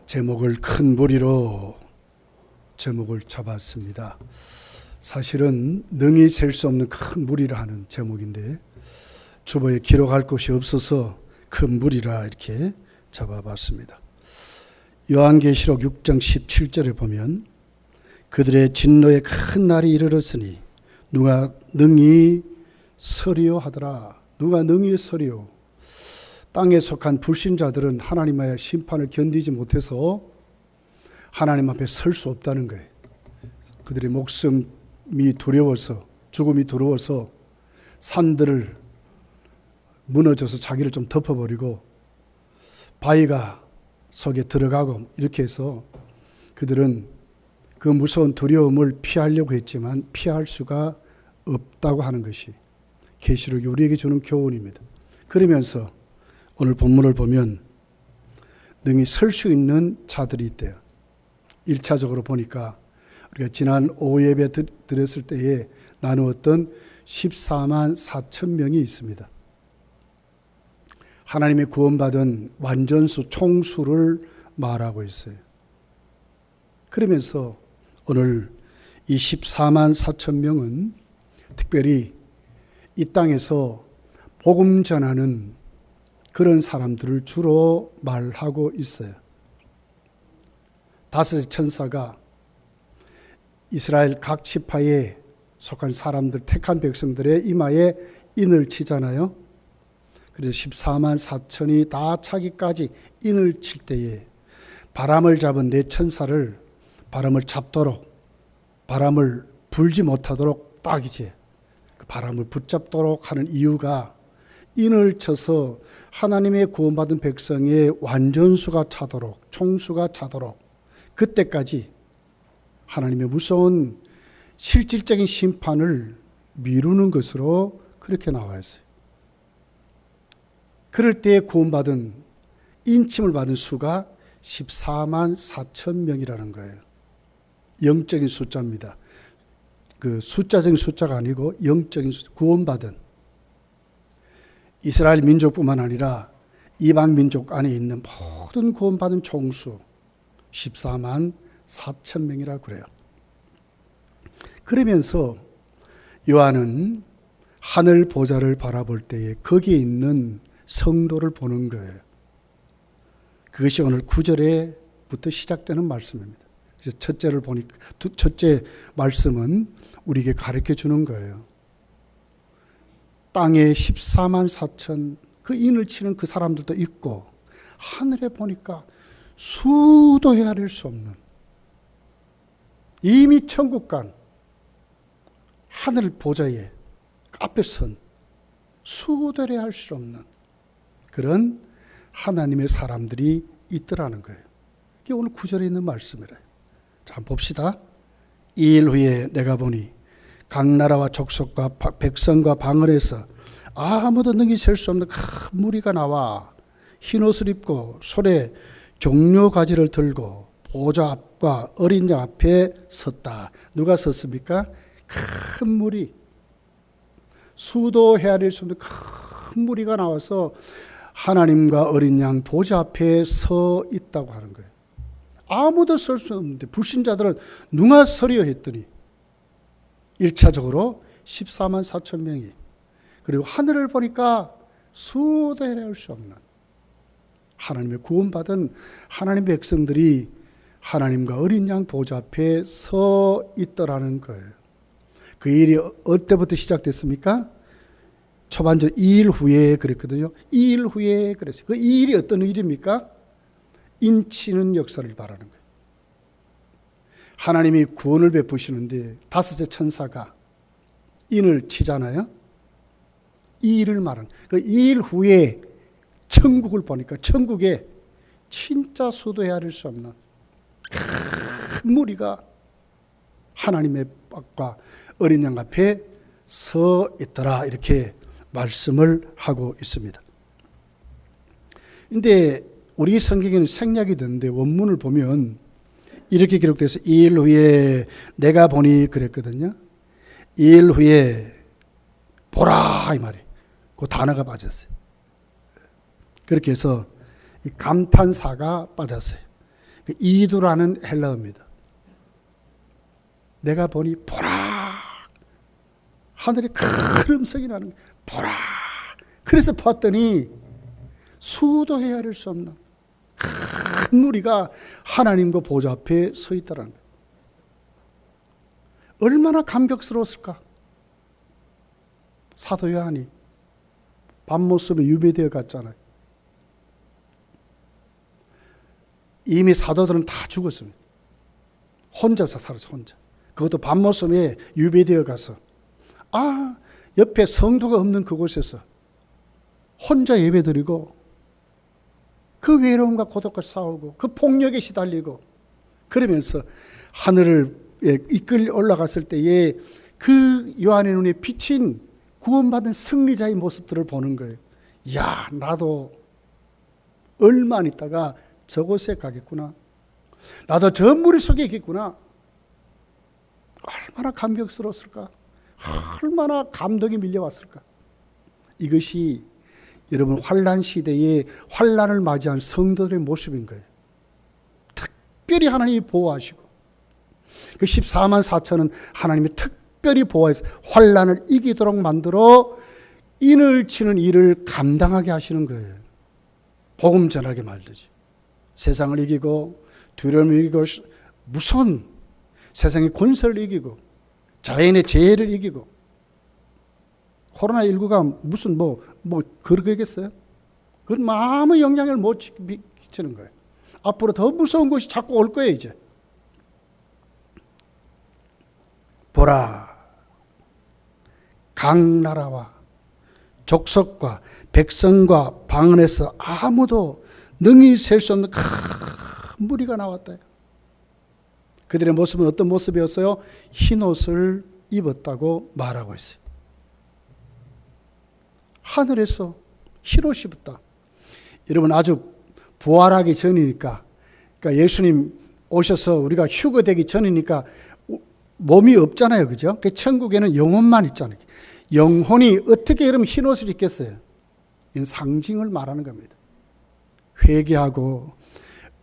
제목을 큰 무리로 제목을 잡았습니다. 사실은 능히 셀 수 없는 큰 무리라 하는 제목인데 주보에 기록할 곳이 없어서 큰 무리라 이렇게 잡아봤습니다. 요한계시록 6장 17절에 보면 그들의 진노의 큰 날이 이르렀으니 누가 능히 서리요 하더라. 누가 능히 서리요. 땅에 속한 불신자들은 하나님의 심판을 견디지 못해서 하나님 앞에 설 수 없다는 거예요. 그들의 목숨이 두려워서, 죽음이 두려워서 산들을 무너져서 자기를 좀 덮어버리고 바위가 속에 들어가고 이렇게 해서 그들은 그 무서운 두려움을 피하려고 했지만 피할 수가 없다고 하는 것이 계시록이 우리에게 주는 교훈입니다. 그러면서 오늘 본문을 보면 능히 설 수 있는 자들이 있대요. 1차적으로 보니까 우리가 지난 오후 예배 드렸을 때에 나누었던 14만 4천 명이 있습니다. 하나님의 구원받은 완전수 총수를 말하고 있어요. 그러면서 오늘 이 14만 4천 명은 특별히 이 땅에서 복음 전하는 그런 사람들을 주로 말하고 있어요. 다섯의 천사가 이스라엘 각 지파에 속한 사람들, 택한 백성들의 이마에 인을 치잖아요. 그래서 14만 4천이 다 차기까지 인을 칠 때에 바람을 잡은 네 천사를 바람을 잡도록, 바람을 불지 못하도록 딱 이제 바람을 붙잡도록 하는 이유가 인을 쳐서 하나님의 구원받은 백성의 완전수가 차도록, 총수가 차도록 그때까지 하나님의 무서운 실질적인 심판을 미루는 것으로 그렇게 나와 있어요. 그럴 때 구원받은 인침을 받은 수가 14만 4천 명이라는 거예요. 영적인 숫자입니다. 그 숫자적인 숫자가 아니고 영적인 숫자, 구원받은 이스라엘 민족뿐만 아니라 이방 민족 안에 있는 모든 구원받은 총수 14만 4천 명이라고 그래요. 그러면서 요한은 하늘 보좌를 바라볼 때에 거기에 있는 성도를 보는 거예요. 그것이 오늘 9절에부터 시작되는 말씀입니다. 그래서 첫째 말씀은 우리에게 가르쳐 주는 거예요. 땅에 14만 4천 그 인을 치는 그 사람들도 있고 하늘에 보니까 수도 헤아릴 수 없는 이미 천국 간 하늘 보좌에 앞에 선 수도 헤아릴 수 없는 그런 하나님의 사람들이 있더라는 거예요. 이게 오늘 9절에 있는 말씀이래요. 자, 봅시다. 2일 후에 내가 보니 각 나라와 족속과 백성과 방언에서 아무도 능히 셀 수 없는 큰 무리가 나와 흰옷을 입고 손에 종려가지를 들고 보좌 앞과 어린 양 앞에 섰다. 누가 섰습니까? 큰 무리, 수도 헤아릴 수 없는 큰 무리가 나와서 하나님과 어린 양 보좌 앞에 서 있다고 하는 거예요. 아무도 설 수 없는데 불신자들은 누가 서리요 했더니 1차적으로 14만 4천 명이, 그리고 하늘을 보니까 수도 헤아릴 수 없는 하나님의 구원받은 하나님의 백성들이 하나님과 어린 양 보좌 앞에 서 있더라는 거예요. 그 일이 어때부터 시작됐습니까? 초반절 2일 후에 그랬거든요. 2일 후에 그랬어요. 그 2일이 어떤 일입니까? 인치는 역사를 말하는 거예요. 하나님이 구원을 베푸시는데 다섯의 천사가 인을 치잖아요. 이 일을 말하는 그 2일 후에 천국을 보니까 천국에 진짜 수도 헤아릴 수 없는 큰 무리가 하나님의 앞과 어린 양 앞에 서 있더라 이렇게 말씀을 하고 있습니다. 그런데 우리 성경에는 생략이 되는데 원문을 보면 이렇게 기록돼서 2일 후에 내가 보니 그랬거든요. 2일 후에 보라 이 말이에요. 그 단어가 빠졌어요. 그렇게 해서 이 감탄사가 빠졌어요. 그 이두라는 헬라어입니다. 내가 보니 보라. 하늘에 큰 음성이 나는 거예요. 보라. 그래서 봤더니 수도 헤아릴 수 없는 큰 무리가 하나님과 보좌 앞에 서 있다는 거예요. 얼마나 감격스러웠을까? 사도 요한이 밤모습에 유배되어 갔잖아요. 이미 사도들은 다 죽었습니다. 혼자서 살았어, 혼자. 그것도 밤모습에 유배되어 가서 옆에 성도가 없는 그곳에서 혼자 예배드리고 그 외로움과 고독과 싸우고 그 폭력에 시달리고 그러면서 하늘을 이끌 올라갔을 때에 그 요한의 눈에 비친 구원받은 승리자의 모습들을 보는 거예요. 야, 나도 얼마 안 있다가 저곳에 가겠구나. 나도 저 무리 속에 있겠구나. 얼마나 감격스러웠을까? 얼마나 감동이 밀려왔을까? 이것이 여러분 환난 시대에 환난을 맞이한 성도들의 모습인 거예요. 특별히 하나님이 보호하시고 그 14만 4천은 하나님이 특별히 보호해서 환난을 이기도록 만들어 인을 치는 일을 감당하게 하시는 거예요. 복음 전하게 말듯이 세상을 이기고 두려움을 이기고 무서운 세상의 권세를 이기고 자연의 재해를 이기고 코로나19가 무슨 그러겠어요? 그건 아무 영향을 못 끼치는 거예요. 앞으로 더 무서운 것이 자꾸 올 거예요, 이제. 보라, 각 나라와 족속과 백성과 방언에서 아무도 능히 셀 수 없는 큰 무리가 나왔다. 그들의 모습은 어떤 모습이었어요? 흰옷을 입었다고 말하고 있어요. 하늘에서 흰옷 입었다. 여러분 아주 부활하기 전이니까, 그러니까 예수님 오셔서 우리가 휴거되기 전이니까 몸이 없잖아요, 그죠? 그 천국에는 영혼만 있잖아요. 영혼이 어떻게 그럼 흰옷을 입겠어요? 이건 상징을 말하는 겁니다. 회개하고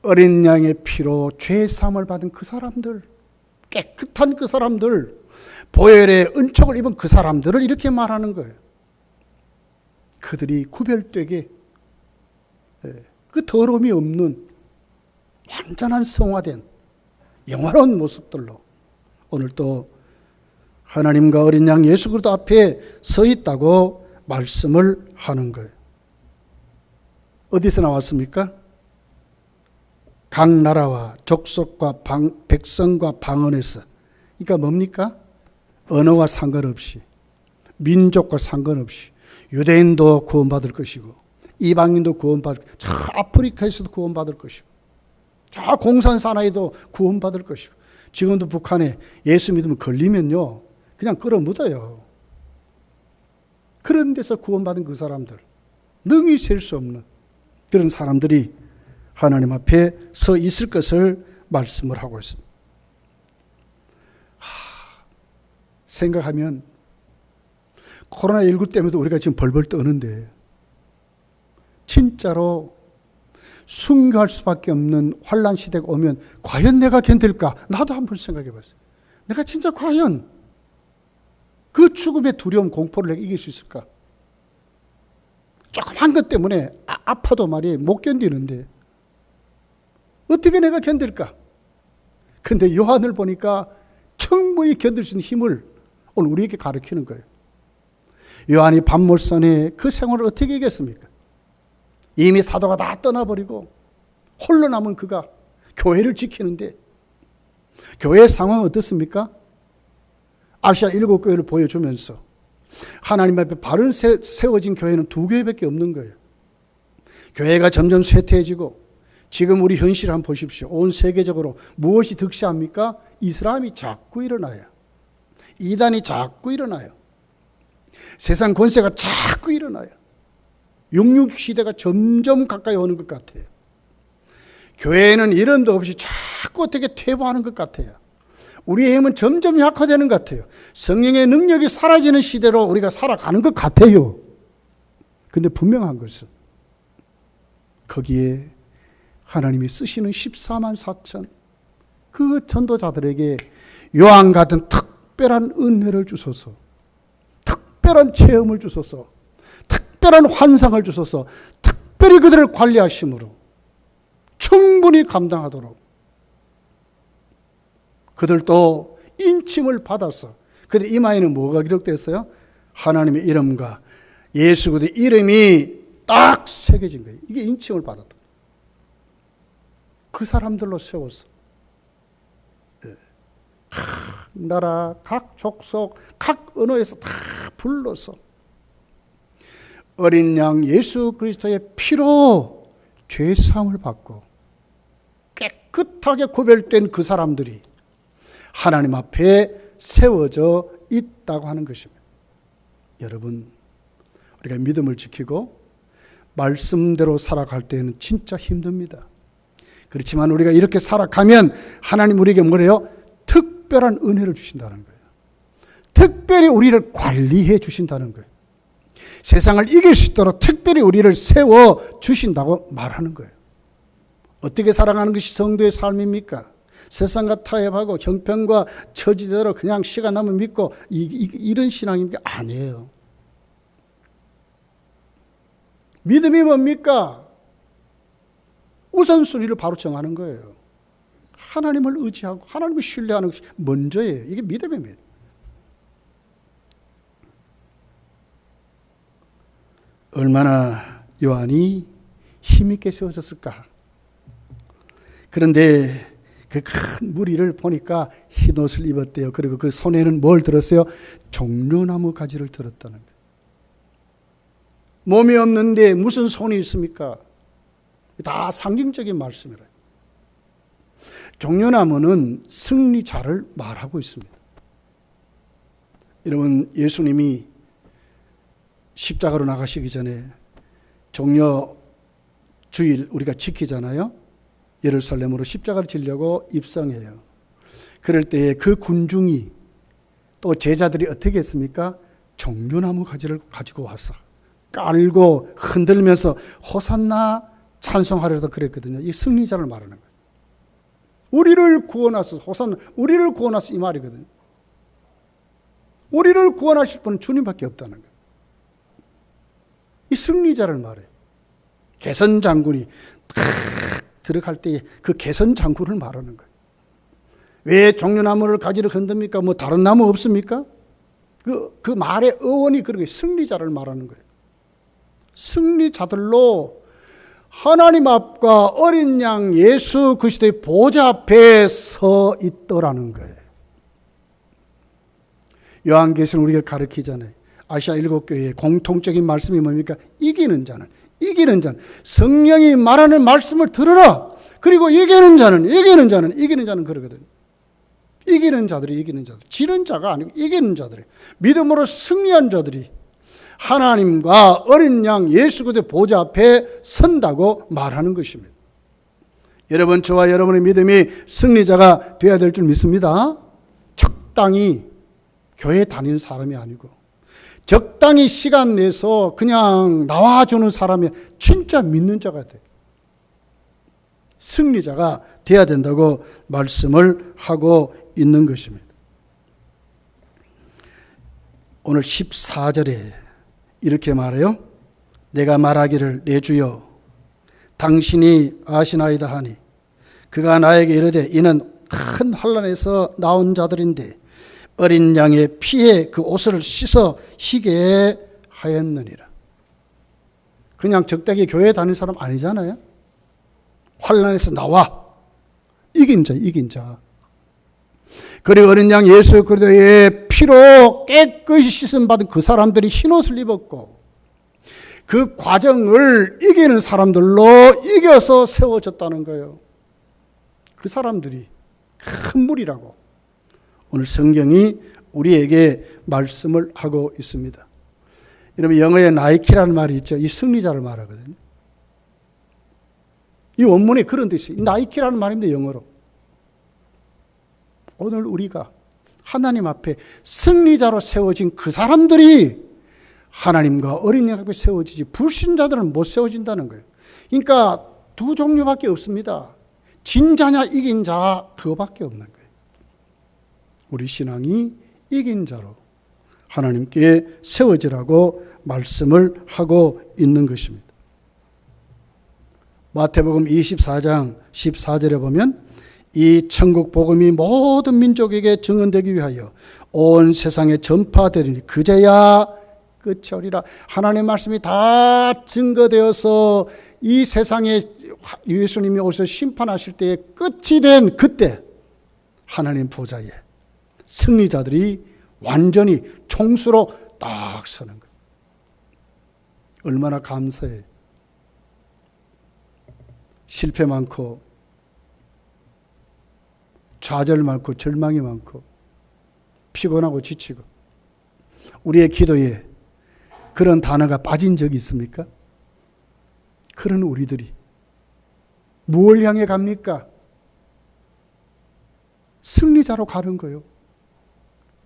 어린 양의 피로 죄 사함을 받은 그 사람들, 깨끗한 그 사람들, 보혈의 은총을 입은 그 사람들을 이렇게 말하는 거예요. 그들이 구별되게 그 더러움이 없는 완전한 성화된 영화로운 모습들로 오늘 또 하나님과 어린 양 예수 그리스도 앞에 서 있다고 말씀을 하는 거예요. 어디서 나왔습니까? 각 나라와 족속과 백성과 방언에서. 그러니까 뭡니까? 언어와 상관없이, 민족과 상관없이 유대인도 구원받을 것이고 이방인도 구원받을 것이고 저 아프리카에서도 구원받을 것이고 저 공산 사나이도 구원받을 것이고 지금도 북한에 예수 믿으면 걸리면요 그냥 끌어묻어요. 그런 데서 구원받은 그 사람들, 능히 셀 수 없는 그런 사람들이 하나님 앞에 서 있을 것을 말씀을 하고 있습니다. 생각하면 코로나19 때문에도 우리가 지금 벌벌 떠는데 진짜로 순교할 수밖에 없는 환난 시대가 오면 과연 내가 견딜까? 나도 한번 생각해 봤어요. 내가 진짜 과연 그 죽음의 두려움, 공포를 내가 이길 수 있을까? 조그만 것 때문에 아파도 말이에요. 못 견디는데 어떻게 내가 견딜까? 근데 요한을 보니까 충분히 견딜 수 있는 힘을 오늘 우리에게 가르치는 거예요. 요한이 밤몰선에 그 생활을 어떻게 이겼습니까? 이미 사도가 다 떠나버리고 홀로 남은 그가 교회를 지키는데 교회의 상황은 어떻습니까? 아시아 7교회를 보여주면서 하나님 앞에 바른 세워진 교회는 2교회밖에 없는 거예요. 교회가 점점 쇠퇴해지고 지금 우리 현실을 한번 보십시오. 온 세계적으로 무엇이 득세합니까? 이슬람이 자꾸 일어나요. 이단이 자꾸 일어나요. 세상 권세가 자꾸 일어나요. 육육시대가 점점 가까이 오는 것 같아요. 교회에는 이런도 없이 자꾸 어떻게 퇴보하는 것 같아요. 우리의 힘은 점점 약화되는 것 같아요. 성령의 능력이 사라지는 시대로 우리가 살아가는 것 같아요. 근데 분명한 것은 거기에 하나님이 쓰시는 14만 4천 그 전도자들에게 요한 같은 특별한 은혜를 주소서, 특별한 체험을 주소서, 특별한 환상을 주소서, 특별히 그들을 관리하심으로 충분히 감당하도록 그들도 인침을 받아서 그들 이마에는 뭐가 기록됐어요? 하나님의 이름과 예수 그리스도의 이름이 딱 새겨진 거예요. 이게 인침을 받았다. 그 사람들로 세워서 각 나라, 각 족속, 각 언어에서 다 불러서 어린 양 예수 그리스도의 피로 죄사함을 받고 깨끗하게 구별된 그 사람들이 하나님 앞에 세워져 있다고 하는 것입니다. 여러분, 우리가 믿음을 지키고 말씀대로 살아갈 때는 진짜 힘듭니다. 그렇지만 우리가 이렇게 살아가면 하나님 우리에게 뭐래요? 특별한 은혜를 주신다는 거예요. 특별히 우리를 관리해 주신다는 거예요. 세상을 이길 수 있도록 특별히 우리를 세워 주신다고 말하는 거예요. 어떻게 살아가는 것이 성도의 삶입니까? 세상과 타협하고 형편과 처지대로 그냥 시간 나면 믿고 이런 신앙입니까? 아니에요. 믿음이 뭡니까? 우선순위를 바로 정하는 거예요. 하나님을 의지하고 하나님을 신뢰하는 것이 먼저예요. 이게 믿음입니다. 얼마나 요한이 힘있게 세워졌을까. 그런데 그 큰 무리를 보니까 흰옷을 입었대요. 그리고 그 손에는 뭘 들었어요? 종려나무 가지를 들었다는 거예요. 몸이 없는데 무슨 손이 있습니까? 다 상징적인 말씀이래요. 종려나무는 승리자를 말하고 있습니다. 여러분, 예수님이 십자가로 나가시기 전에 종려 주일 우리가 지키잖아요. 예루살렘으로 십자가를 지려고 입성해요. 그럴 때에 그 군중이 또 제자들이 어떻게 했습니까? 종려나무 가지를 가지고 와서 깔고 흔들면서 호산나 찬송하려다 그랬거든요. 이 승리자를 말하는 거예요. 우리를 구원하소서, 호산나, 우리를 구원하소서 이 말이거든요. 우리를 구원하실 분은 주님밖에 없다는 거예요. 이 승리자를 말해요. 개선 장군이 탁 들어갈 때 그 개선 장군을 말하는 거예요. 왜 종려나무를 가지를 흔듭니까? 뭐 다른 나무 없습니까? 그 말의 어원이 그렇게 승리자를 말하는 거예요. 승리자들로 하나님 앞과 어린 양 예수 그리스도의 보좌 앞에 서 있더라는 거예요. 요한계시는 우리가 가르치잖아요. 아시아 7교회의 공통적인 말씀이 뭡니까? 이기는 자는 성령이 말하는 말씀을 들으라. 그리고 이기는 자는 그러거든요. 이기는 자들, 지는 자가 아니고 이기는 자들이, 믿음으로 승리한 자들이 하나님과 어린 양 예수 그리스도의 보좌 앞에 선다고 말하는 것입니다. 여러분, 저와 여러분의 믿음이 승리자가 되어야 될 줄 믿습니다. 적당히 교회 다니는 사람이 아니고 적당히 시간 내서 그냥 나와주는 사람이 진짜 믿는 자가 돼요. 승리자가 되어야 된다고 말씀을 하고 있는 것입니다. 오늘 14절에 이렇게 말해요. 내가 말하기를 내 주여 당신이 아시나이다 하니 그가 나에게 이르되 이는 큰 환난에서 나온 자들인데 어린 양의 피에 그 옷을 씻어 희게 하였느니라. 그냥 적당히 교회 다니는 사람 아니잖아요. 환난에서 나와 이긴 자. 그리고 어린 양 예수 그리스도의 피로 깨끗이 씻음 받은 그 사람들이 흰옷을 입었고 그 과정을 이기는 사람들로 이겨서 세워졌다는 거예요. 그 사람들이 큰 무리라고 오늘 성경이 우리에게 말씀을 하고 있습니다. 여러분, 영어에 나이키라는 말이 있죠. 이 승리자를 말하거든요. 이 원문에 그런 뜻이 있어요. 나이키라는 말입니다. 영어로. 오늘 우리가 하나님 앞에 승리자로 세워진 그 사람들이 하나님과 어린 양 앞에 세워지지 불신자들은 못 세워진다는 거예요. 그러니까 두 종류밖에 없습니다. 진자냐 이긴 자, 그거밖에 없는 거예요. 우리 신앙이 이긴 자로 하나님께 세워지라고 말씀을 하고 있는 것입니다. 마태복음 24장 14절에 보면 이 천국 복음이 모든 민족에게 증언되기 위하여 온 세상에 전파되리니 그제야 끝이 오리라. 하나님의 말씀이 다 증거되어서 이 세상에 예수님이 오셔서 심판하실 때에 끝이 된 그때 하나님 보좌에 승리자들이 완전히 총수로 딱 서는 거예요. 얼마나 감사해. 실패 많고 좌절 많고 절망이 많고 피곤하고 지치고 우리의 기도에 그런 단어가 빠진 적이 있습니까? 그런 우리들이 무엇을 향해 갑니까? 승리자로 가는 거예요.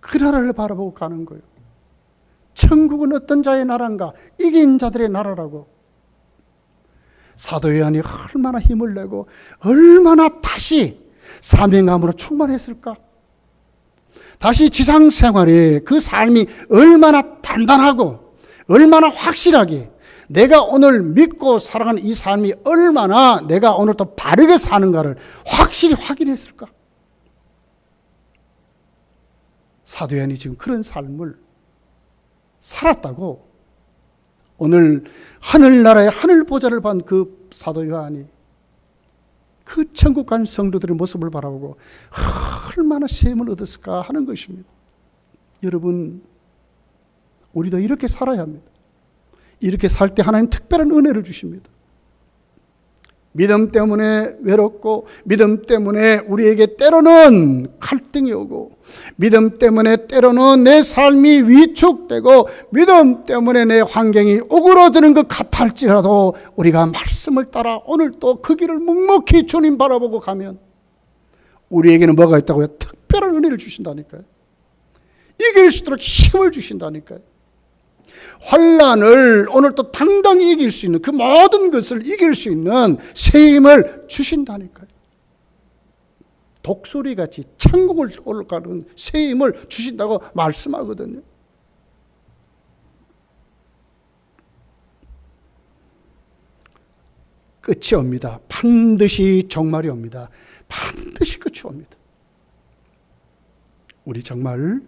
그 나라를 바라보고 가는 거예요. 천국은 어떤 자의 나라인가? 이긴 자들의 나라라고. 사도 요한이 얼마나 힘을 내고 얼마나 다시 사명감으로 충만했을까? 다시 지상 생활에 그 삶이 얼마나 단단하고 얼마나 확실하게 내가 오늘 믿고 살아가는 이 삶이 얼마나 내가 오늘 또 바르게 사는가를 확실히 확인했을까? 사도 요한이 지금 그런 삶을 살았다고 오늘 하늘나라의 하늘 보좌를 받은 그 사도 요한이 그 천국 간 성도들의 모습을 바라보고 얼마나 셈을 얻었을까 하는 것입니다. 여러분, 우리도 이렇게 살아야 합니다. 이렇게 살 때 하나님 특별한 은혜를 주십니다. 믿음 때문에 외롭고 믿음 때문에 우리에게 때로는 갈등이 오고 믿음 때문에 때로는 내 삶이 위축되고 믿음 때문에 내 환경이 오그러드는 것 같을지라도 우리가 말씀을 따라 오늘 또 그 길을 묵묵히 주님 바라보고 가면 우리에게는 뭐가 있다고요? 특별한 은혜를 주신다니까요. 이길 수 있도록 힘을 주신다니까요. 환난을 오늘 또 당당히 이길 수 있는 그 모든 것을 이길 수 있는 새 힘을 주신다니까요. 독수리같이 천국을 올라가는 새 힘을 주신다고 말씀하거든요. 끝이 옵니다. 반드시 종말이 옵니다. 반드시 끝이 옵니다. 우리 정말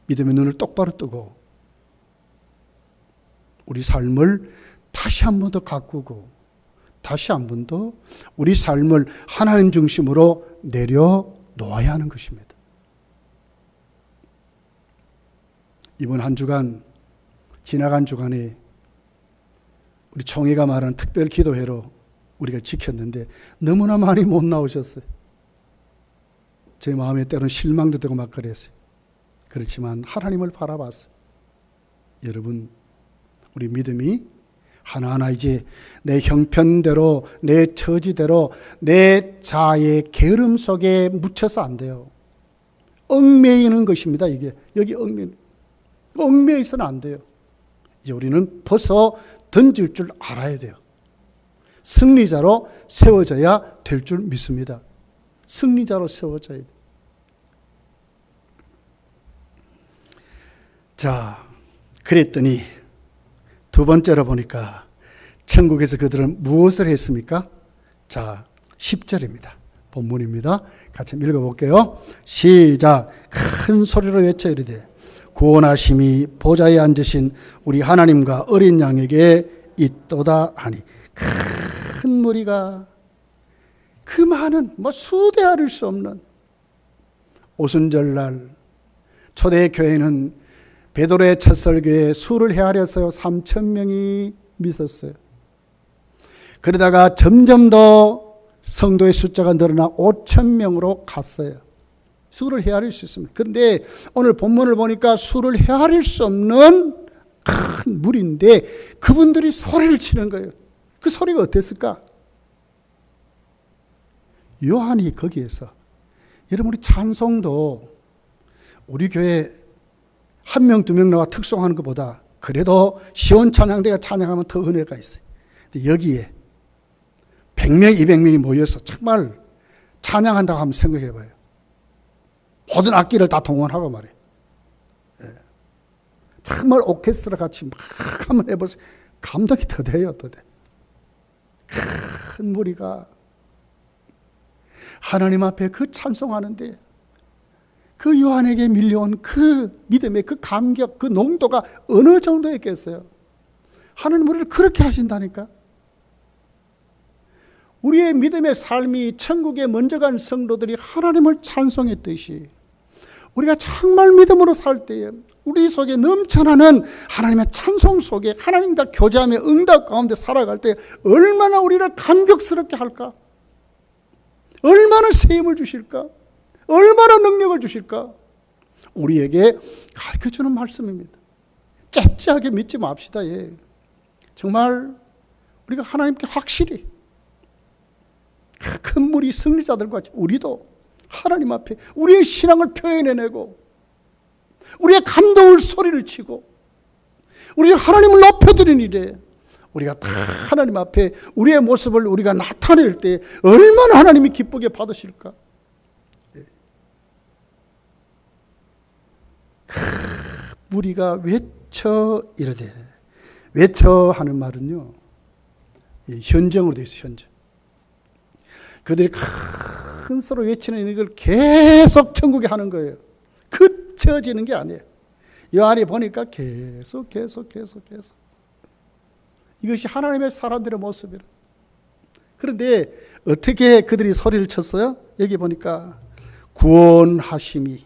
믿음의 눈을 똑바로 뜨고 우리 삶을 다시 한 번 더 가꾸고 다시 한 번 더 우리 삶을 하나님 중심으로 내려놓아야 하는 것입니다. 이번 한 주간, 지나간 주간에 우리 총회가 말하는 특별 기도회로 우리가 지켰는데 너무나 많이 못 나오셨어요. 제 마음에 때로는 실망도 되고 막 그랬어요. 그렇지만 하나님을 바라봤어요. 여러분, 우리 믿음이 하나하나 이제 내 형편대로, 내 처지대로, 내 자아의 게으름 속에 묻혀서 안 돼요. 얽매이는 것입니다, 이게. 여기 얽매여 있어는 안 돼요. 이제 우리는 벗어 던질 줄 알아야 돼요. 승리자로 세워져야 될 줄 믿습니다. 승리자로 세워져야 돼요. 자, 그랬더니 두 번째로 보니까 천국에서 그들은 무엇을 했습니까? 자, 10절입니다. 본문입니다. 같이 읽어볼게요. 시작. 큰 소리로 외쳐 이르되 구원하심이 보좌에 앉으신 우리 하나님과 어린 양에게 있도다 하니. 큰 무리가 그 많은 수대할 수 없는 오순절날 초대교회는 베드로의 첫 설교에 수를 헤아려서요 3,000명이 믿었어요. 그러다가 점점 더 성도의 숫자가 늘어나 5,000명으로 갔어요. 수를 헤아릴 수 있습니다. 그런데 오늘 본문을 보니까 수를 헤아릴 수 없는 큰 무리인데 그분들이 소리를 치는 거예요. 그 소리가 어땠을까? 요한이 거기에서, 여러분, 우리 찬송도 우리 교회 한 명, 두 명 나와 특송하는 것보다 그래도 시온 찬양대가 찬양하면 더 은혜가 있어요. 근데 여기에 100명, 200명이 모여서 정말 찬양한다고 한번 생각해 봐요. 모든 악기를 다 동원하고 말이에요. 정말 오케스트라 같이 막 한번 해보세요. 감동이 더 돼요, 더 돼. 큰 무리가 하나님 앞에 그 찬송하는데 그 요한에게 밀려온 그 믿음의 그 감격, 그 농도가 어느 정도였겠어요? 하나님 우리를 그렇게 하신다니까. 우리의 믿음의 삶이 천국에 먼저 간 성도들이 하나님을 찬송했듯이 우리가 정말 믿음으로 살 때에 우리 속에 넘쳐나는 하나님의 찬송 속에 하나님과 교제하며 응답 가운데 살아갈 때 얼마나 우리를 감격스럽게 할까? 얼마나 세임을 주실까? 얼마나 능력을 주실까? 우리에게 가르쳐주는 말씀입니다. 째째하게 믿지 맙시다. 예. 정말 우리가 하나님께 확실히 큰 무리 승리자들과 같이 우리도 하나님 앞에 우리의 신앙을 표현해내고 우리의 감동을 소리를 치고 우리 하나님을 높여드리는 일에 우리가 다 하나님 앞에 우리의 모습을 우리가 나타낼 때 얼마나 하나님이 기쁘게 받으실까? 무리가 외쳐 이르되, 외쳐 하는 말은요 현정으로 되어 있어요. 현정. 그들이 큰 소리로 외치는 이걸 계속 천국에 하는 거예요. 그쳐지는 게 아니에요. 요한이 보니까 계속 이것이 하나님의 사람들의 모습이라. 그런데 어떻게 그들이 소리를 쳤어요? 여기 보니까 구원하심이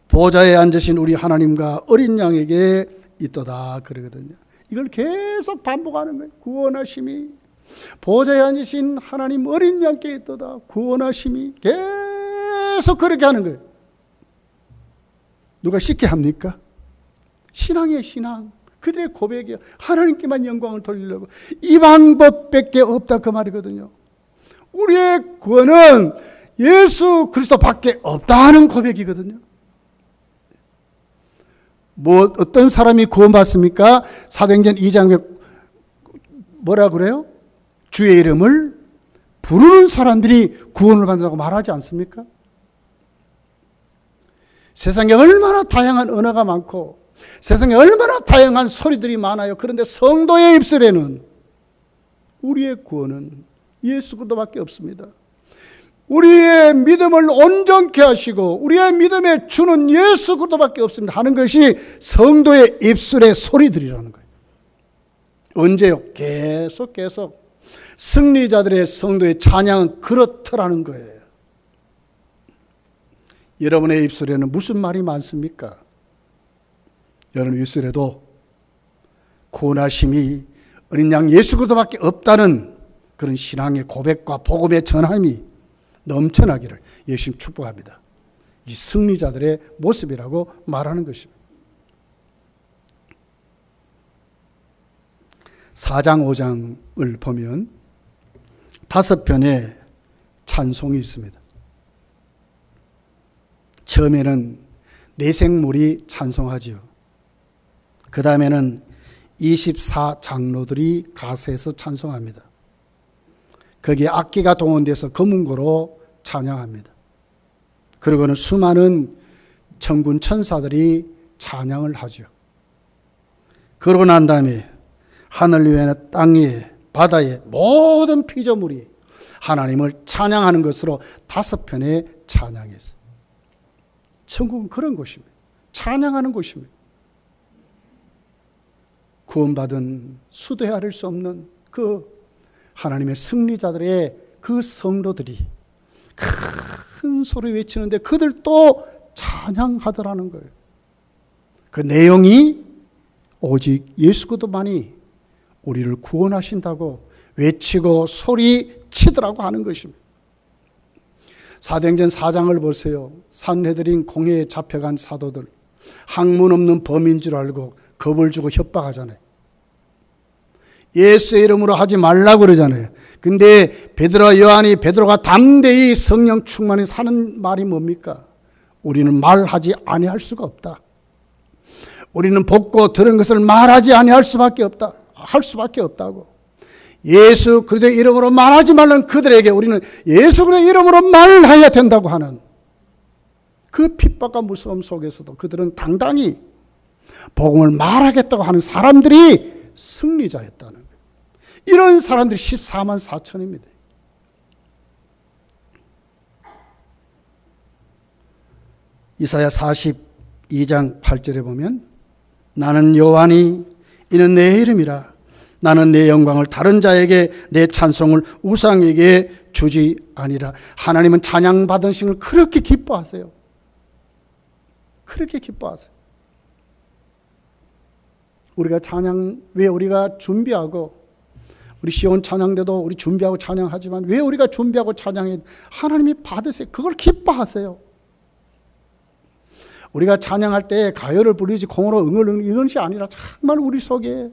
보좌에 앉으신 우리 하나님과 어린 양에게 있도다 그러거든요. 이걸 계속 반복하는 거예요. 구원하심이 보좌에 앉으신 하나님 어린 양께 있도다. 구원하심이 계속 그렇게 하는 거예요. 누가 쉽게 합니까? 신앙이에요, 신앙. 그들의 고백이에요. 하나님께만 영광을 돌리려고. 이 방법밖에 없다 그 말이거든요. 우리의 구원은 예수 그리스도밖에 없다는 고백이거든요. 뭐 어떤 사람이 구원받습니까? 사도행전 2장에 뭐라 그래요? 주의 이름을 부르는 사람들이 구원을 받는다고 말하지 않습니까? 세상에 얼마나 다양한 언어가 많고 세상에 얼마나 다양한 소리들이 많아요. 그런데 성도의 입술에는 우리의 구원은 예수 그리스도밖에 없습니다. 우리의 믿음을 온전케 하시고 우리의 믿음의 주는 예수 그리스도밖에 없습니다 하는 것이 성도의 입술의 소리들이라는 거예요. 언제요? 계속 승리자들의 성도의 찬양은 그렇더라는 거예요. 여러분의 입술에는 무슨 말이 많습니까? 여러분 입술에도 구원하심이 어린 양 예수 그리스도밖에 없다는 그런 신앙의 고백과 복음의 전함이 넘쳐나기를 예수님 축복합니다. 이 승리자들의 모습이라고 말하는 것입니다. 4장 5장을 보면 5편의 찬송이 있습니다. 처음에는 내생물이 찬송하지요. 그 다음에는 24장로들이 가세해서 찬송합니다. 거기에 악기가 동원돼서 검은고로 찬양합니다. 그리고는 수많은 천군 천사들이 찬양을 하죠. 그러고 난 다음에 하늘 위에 땅 위에 바다에 모든 피조물이 하나님을 찬양하는 것으로 5편의 찬양이 있어요. 천국은 그런 곳입니다. 찬양하는 곳입니다. 구원받은 수도 헤아릴 수 없는 그 하나님의 승리자들의 그 성도들이 큰 소리 외치는데 그들도 찬양하더라는 거예요. 그 내용이 오직 예수 그리스도만이 우리를 구원하신다고 외치고 소리치더라고 하는 것입니다. 사도행전 4장을 보세요. 산헤드린 공회에 잡혀간 사도들, 학문 없는 범인 줄 알고 겁을 주고 협박하잖아요. 예수의 이름으로 하지 말라고 그러잖아요. 근데 베드로가 담대히 성령 충만히 사는 말이 뭡니까? 우리는 말하지 아니할 수가 없다. 우리는 보고 들은 것을 말하지 아니할 수밖에 없다. 할 수밖에 없다고. 예수 그리스도의 이름으로 말하지 말라는 그들에게 우리는 예수 그리스도의 이름으로 말해야 된다고 하는 그 핍박과 무서움 속에서도 그들은 당당히 복음을 말하겠다고 하는 사람들이 승리자였다는 거예요. 이런 사람들이 14만 4천입니다. 이사야 42장 8절에 보면 나는 여호와니 이는 내 이름이라 나는 내 영광을 다른 자에게 내 찬송을 우상에게 주지 아니라. 하나님은 찬양 받으심을 그렇게 기뻐하세요. 그렇게 기뻐하세요. 우리가 찬양, 왜 우리가 준비하고 우리 시온 찬양대도 우리 준비하고 찬양하지만 왜 우리가 준비하고 찬양해? 하나님이 받으세요. 그걸 기뻐하세요. 우리가 찬양할 때 가요를 부르지 공으로 응을 이런 것이 아니라 정말 우리 속에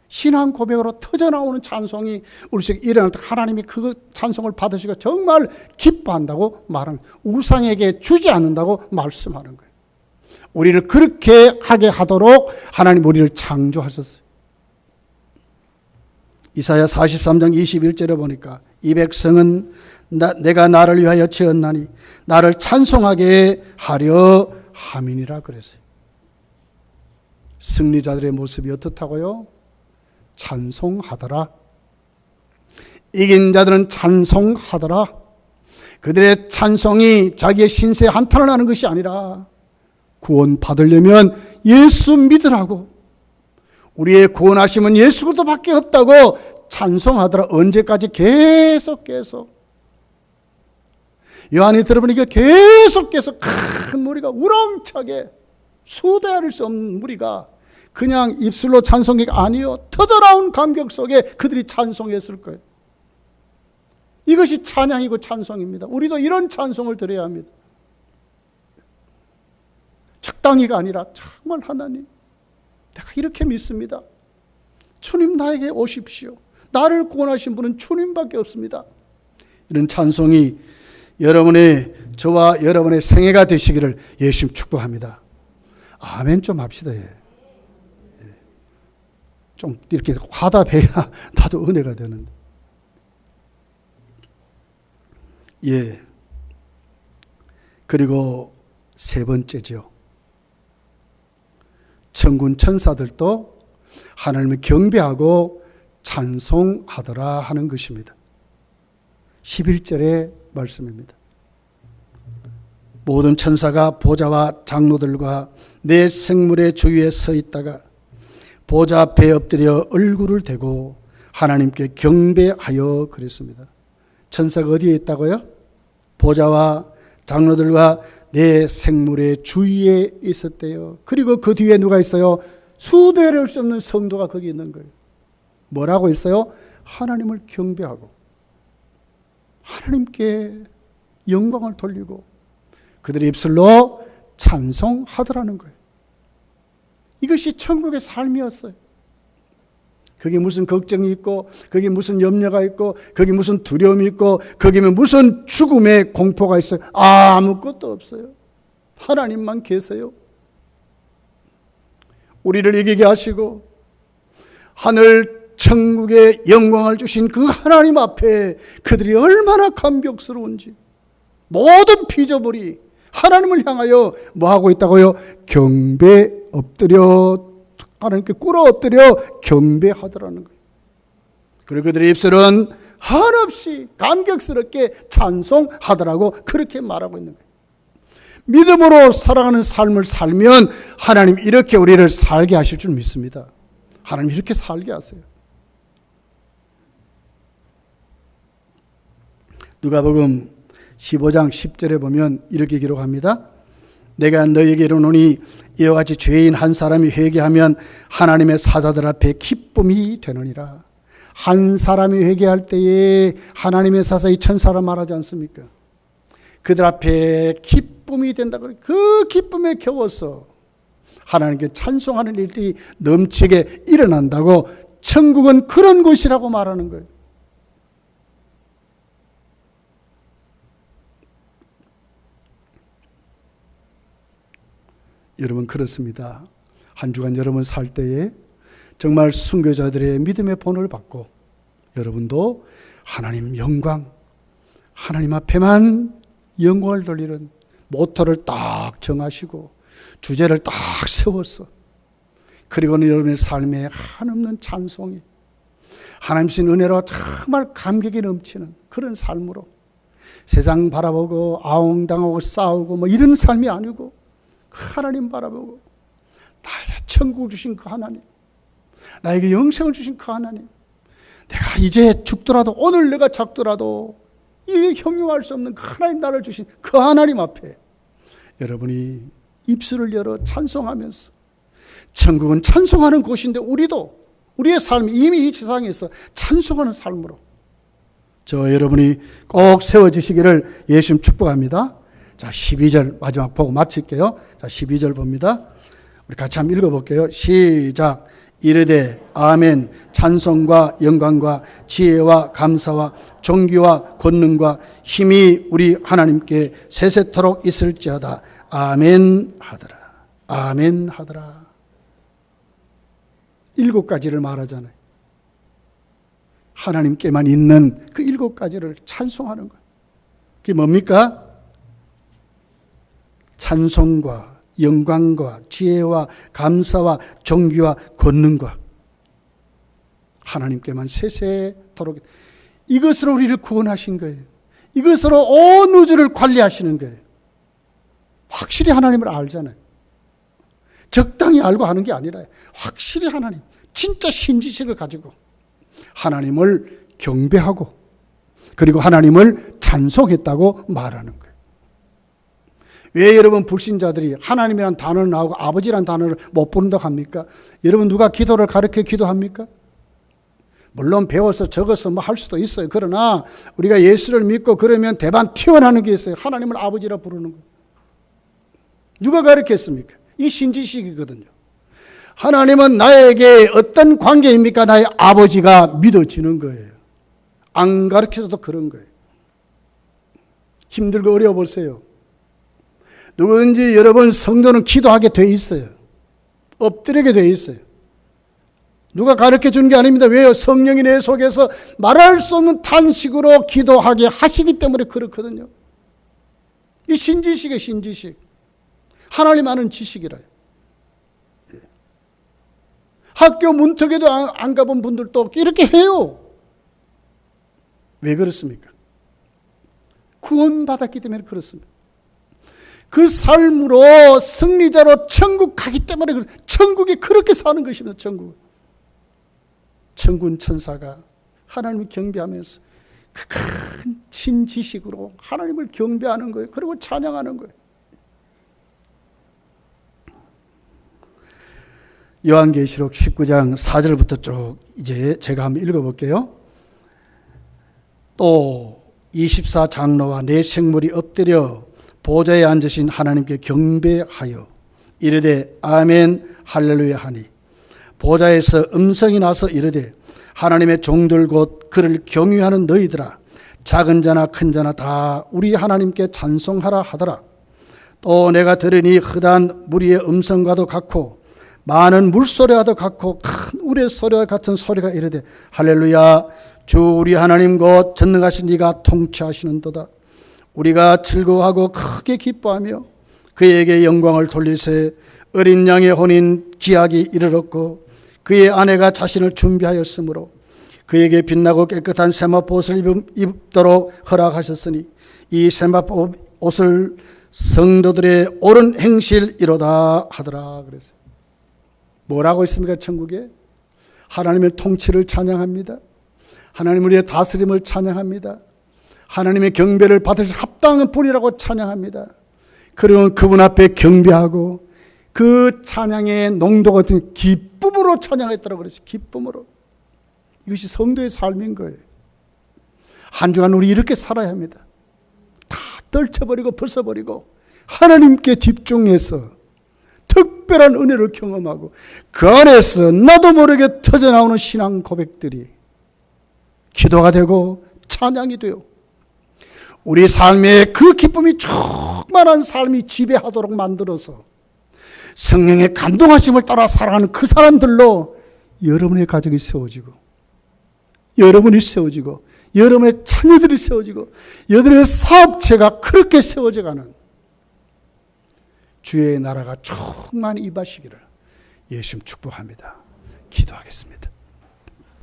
신앙 고백으로 터져나오는 찬송이 우리 속에 일어날 때 하나님이 그 찬송을 받으시고 정말 기뻐한다고 말하는, 우상에게 주지 않는다고 말씀하는 거예요. 우리를 그렇게 하게 하도록 하나님 우리를 창조하셨어요. 이사야 43장 21절에 보니까 이 백성은 내가 나를 위하여 지었나니 나를 찬송하게 하려 함이니라 그랬어요. 승리자들의 모습이 어떻다고요? 찬송하더라. 이긴 자들은 찬송하더라. 그들의 찬송이 자기의 신세에 한탄을 하는 것이 아니라 구원 받으려면 예수 믿으라고, 우리의 구원하심은 예수 그리스도밖에 없다고 찬송하더라. 언제까지? 계속 요한이 들어보니까 계속 큰 무리가 우렁차게 수대할 수 없는 무리가 그냥 입술로 찬송이 아니요, 터져나온 감격 속에 그들이 찬송했을 거예요. 이것이 찬양이고 찬송입니다. 우리도 이런 찬송을 드려야 합니다. 적당히가 아니라 정말 하나님, 내가 이렇게 믿습니다. 주님 나에게 오십시오. 나를 구원하신 분은 주님밖에 없습니다. 이런 찬송이 저와 여러분의 생애가 되시기를 예수님 축복합니다. 아멘 좀 합시다. 좀 이렇게 화답해야 나도 은혜가 되는데. 그리고 세 번째죠. 천군 천사들도 하나님을 경배하고 찬송하더라 하는 것입니다. 11절의 말씀입니다. 모든 천사가 보좌와 장로들과 내 생물의 주위에 서 있다가 보좌 앞에 엎드려 얼굴을 대고 하나님께 경배하여 그랬습니다. 천사가 어디에 있다고요? 보좌와 장로들과 내 생물의 주위에 있었대요. 그리고 그 뒤에 누가 있어요? 수대할 수 없는 성도가 거기 있는 거예요. 뭐라고 있어요? 하나님을 경배하고 하나님께 영광을 돌리고 그들의 입술로 찬송하더라는 거예요. 이것이 천국의 삶이었어요. 거기 무슨 걱정이 있고, 거기 무슨 염려가 있고, 거기 무슨 두려움이 있고, 거기면 무슨 죽음의 공포가 있어요? 아무것도 없어요. 하나님만 계세요. 우리를 이기게 하시고 하늘 천국의 영광을 주신 그 하나님 앞에 그들이 얼마나 감격스러운지, 모든 피조물이 하나님을 향하여 뭐하고 있다고요? 경배, 엎드려 하나님께 꿇어 엎드려 경배하더라는 거예요. 그리고 그들의 입술은 한없이 감격스럽게 찬송하더라고 그렇게 말하고 있는 거예요. 믿음으로 살아가는 삶을 살면 하나님 이렇게 우리를 살게 하실 줄 믿습니다. 하나님 이렇게 살게 하세요. 누가복음 15장 10절에 보면 이렇게 기록합니다. 내가 너희에게 이르노니 이와 같이 죄인 한 사람이 회개하면 하나님의 사자들 앞에 기쁨이 되느니라. 한 사람이 회개할 때에 하나님의 사자의 천사라 말하지 않습니까? 그들 앞에 기쁨이 된다고. 그 기쁨에 겨워서 하나님께 찬송하는 일들이 넘치게 일어난다고, 천국은 그런 곳이라고 말하는 거예요. 여러분 그렇습니다. 한 주간 여러분 살 때에 정말 순교자들의 믿음의 본을 받고 여러분도 하나님 영광, 하나님 앞에만 영광을 돌리는 모토를 딱 정하시고 주제를 딱 세워서, 그리고는 여러분의 삶에 한없는 찬송이, 하나님 신 은혜로 정말 감격이 넘치는 그런 삶으로, 세상 바라보고 아웅당하고 싸우고 뭐 이런 삶이 아니고 하나님 바라보고 나에게 천국을 주신 그 하나님, 나에게 영생을 주신 그 하나님, 내가 이제 죽더라도, 오늘 내가 작더라도 이 형용할 수 없는 그 하나님 나를 주신 그 하나님 앞에 여러분이 입술을 열어 찬송하면서, 천국은 찬송하는 곳인데 우리도 우리의 삶이 이미 이 세상에서 찬송하는 삶으로 여러분이 꼭 세워지시기를 예수님 축복합니다. 자, 12절 마지막 보고 마칠게요. 자, 12절 봅니다. 우리 같이 한번 읽어볼게요. 시작. 이르되 아멘. 찬송과 영광과 지혜와 감사와 존귀와 권능과 힘이 우리 하나님께 세세토록 있을지어다. 아멘 하더라. 아멘 하더라. 7가지를 말하잖아요. 하나님께만 있는 그 7가지를 찬송하는 거예요. 그게 뭡니까? 찬송과 영광과 지혜와 감사와 존귀와 권능과 하나님께만 세세토록, 이것으로 우리를 구원하신 거예요. 이것으로 온 우주를 관리하시는 거예요. 확실히 하나님을 알잖아요. 적당히 알고 하는 게 아니라 확실히 하나님, 진짜 신지식을 가지고 하나님을 경배하고 그리고 하나님을 찬송했다고 말하는 거예요. 왜 여러분 불신자들이 하나님이란 단어를 나오고 아버지란 단어를 못 부른다고 합니까? 여러분 누가 기도를 가르쳐 기도합니까? 물론 배워서 적어서 뭐 할 수도 있어요. 그러나 우리가 예수를 믿고 그러면 대반 튀어나오는 게 있어요. 하나님을 아버지라 부르는 거예요. 누가 가르쳤습니까? 이 신지식이거든요. 하나님은 나에게 어떤 관계입니까? 나의 아버지가 믿어지는 거예요. 안 가르쳐도 그런 거예요. 힘들고 어려워 보세요. 누구든지 여러분 성도는 기도하게 돼 있어요. 엎드리게 돼 있어요. 누가 가르쳐 주는 게 아닙니다. 왜요? 성령이 내 속에서 말할 수 없는 탄식으로 기도하게 하시기 때문에 그렇거든요. 이 신지식이에요. 신지식. 하나님 아는 지식이라요. 학교 문턱에도 안 가본 분들도 이렇게 해요. 왜 그렇습니까? 구원받았기 때문에 그렇습니다. 그 삶으로 승리자로 천국 가기 때문에 천국이 그렇게 사는 것입니다. 천군 천사가 하나님을 경배하면서 그 큰 진지식으로 하나님을 경배하는 거예요. 그리고 찬양하는 거예요. 요한계시록 19장 4절부터 쭉 이제 제가 한번 읽어볼게요. 또 24장로와 네 생물이 엎드려 보좌에 앉으신 하나님께 경배하여 이르되 아멘 할렐루야 하니, 보좌에서 음성이 나서 이르되 하나님의 종들 곧 그를 경유하는 너희들아, 작은 자나 큰 자나 다 우리 하나님께 찬송하라 하더라. 또 내가 들으니 흐단 무리의 음성과도 같고 많은 물소리와도 같고 큰 우레 소리와 같은 소리가 이르되 할렐루야, 주 우리 하나님 곧 전능하신 이가 통치하시는도다. 우리가 즐거워하고 크게 기뻐하며 그에게 영광을 돌리세. 어린 양의 혼인 기약이 이르렀고 그의 아내가 자신을 준비하였으므로 그에게 빛나고 깨끗한 세마포 옷을 입도록 허락하셨으니 이 세마포 옷을 성도들의 옳은 행실이로다 하더라. 그랬어요. 뭐라고 있습니까? 천국에 하나님의 통치를 찬양합니다. 하나님 우리의 다스림을 찬양합니다. 하나님의 경배를 받으실 합당한 분이라고 찬양합니다. 그리고 그분 앞에 경배하고 그 찬양의 농도 같은 기쁨으로 찬양했다고 그랬어요. 기쁨으로. 이것이 성도의 삶인 거예요. 한 주간 우리 이렇게 살아야 합니다. 다 떨쳐버리고 벗어버리고 하나님께 집중해서 특별한 은혜를 경험하고 그 안에서 나도 모르게 터져나오는 신앙 고백들이 기도가 되고 찬양이 되어 우리 삶에 그 기쁨이 충만한 삶이 지배하도록 만들어서 성령의 감동하심을 따라 살아가는 그 사람들로 여러분의 가정이 세워지고 여러분이 세워지고 여러분의 자녀들이 세워지고 여러분의 사업체가 그렇게 세워져가는 주의 나라가 충만히 임하시기를 예수님 축복합니다. 기도하겠습니다.